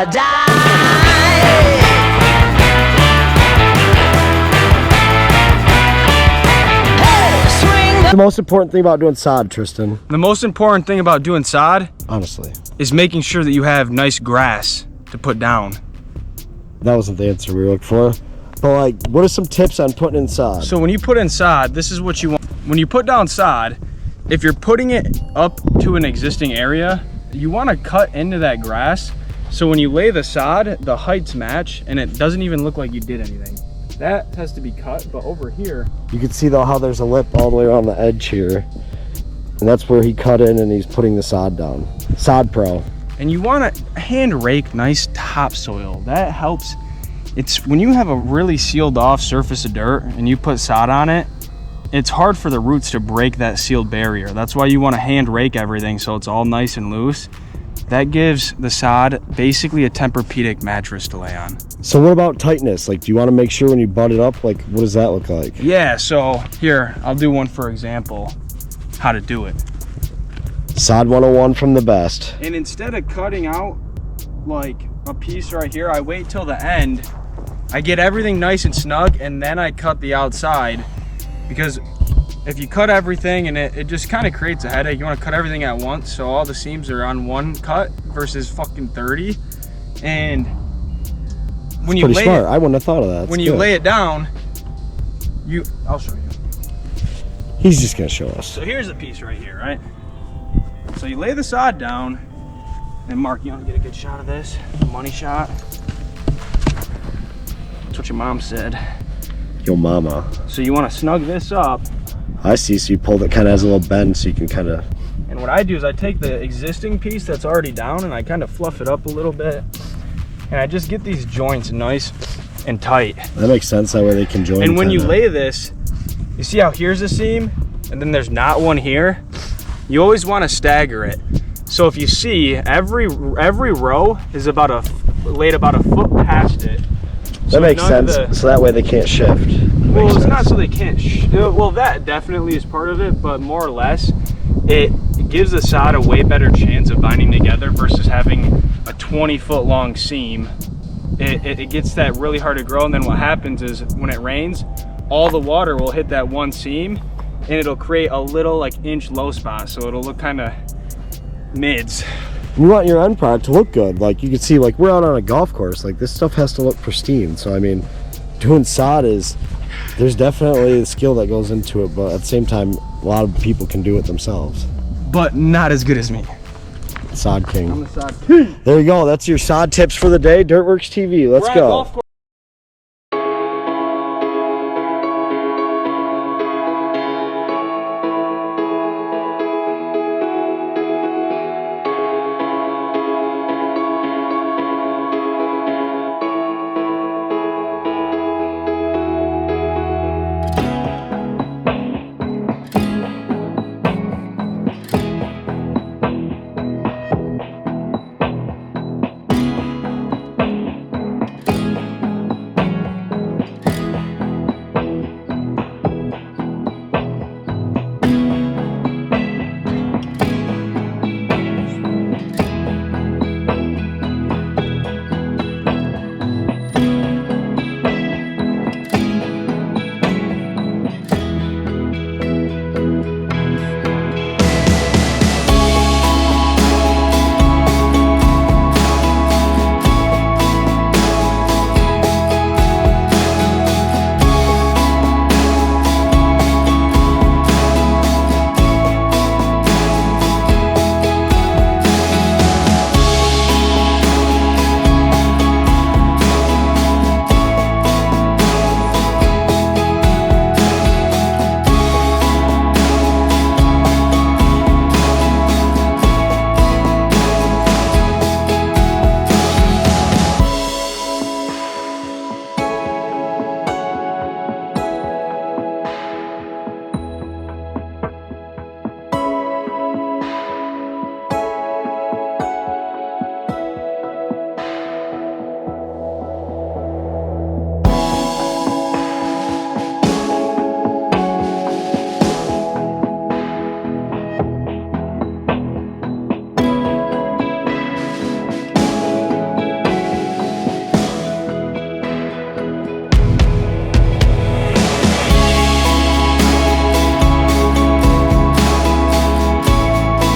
die. The most important thing about doing sod, Tristan? The most important thing about doing sod, honestly, is making sure that you have nice grass to put down. That wasn't the answer we were looking for. But like, what are some tips on putting in sod? So when you put in sod, this is what you want. When you put down sod, if you're putting it up to an existing area, you want to cut into that grass. So when you lay the sod, the heights match and it doesn't even look like you did anything. That has to be cut, but over here, you can see though how there's a lip all the way around the edge here. And that's where he cut in and he's putting the sod down. Sod Pro. And you want to hand rake nice topsoil. That helps. It's when you have a really sealed off surface of dirt and you put sod on it, it's hard for the roots to break that sealed barrier. That's why you want to hand rake everything so it's all nice and loose. That gives the sod basically a Tempur-Pedic mattress to lay on. So what about tightness? Like, do you want to make sure when you butt it up, like, what does that look like? Yeah, so here, I'll do one for example, how to do it. Sod 101 from the best. And instead of cutting out like a piece right here, I wait till the end. I get everything nice and snug and then I cut the outside, because if you cut everything and it just kind of creates a headache. You want to cut everything at once so all the seams are on one cut versus fucking 30. And when you lay smart. I wouldn't have thought of that. When you lay it down, I'll show you. He's just gonna show us. So here's the piece right here, right? So you lay the sod down, and Mark, you want to get a good shot of this? A money shot. That's what your mom said. Yo mama. So you want to snug this up. I see, so you pulled it, kind of has a little bend so you can kind of... And what I do is I take the existing piece that's already down and I kind of fluff it up a little bit. And I just get these joints nice and tight. That makes sense, that way they can join. And when you lay this, you see how here's a seam and then there's not one here? You always want to stagger it. So if you see, every row is laid about a foot past it. That makes sense, so that way they can't shift. Well, it's not so they can't, well, that definitely is part of it, but more or less, it gives the sod a way better chance of binding together versus having a 20-foot long seam. It gets that really hard to grow, and then what happens is when it rains, all the water will hit that one seam, and it'll create a little like inch low spot, so it'll look kind of mids. You want your end product to look good. Like you can see, like we're out on a golf course, like this stuff has to look pristine. So I mean, doing sod there's definitely a skill that goes into it, but at the same time, a lot of people can do it themselves. But not as good as me. Sod King. I'm the sod king. There you go, that's your sod tips for the day. Dirtworks TV, let's go.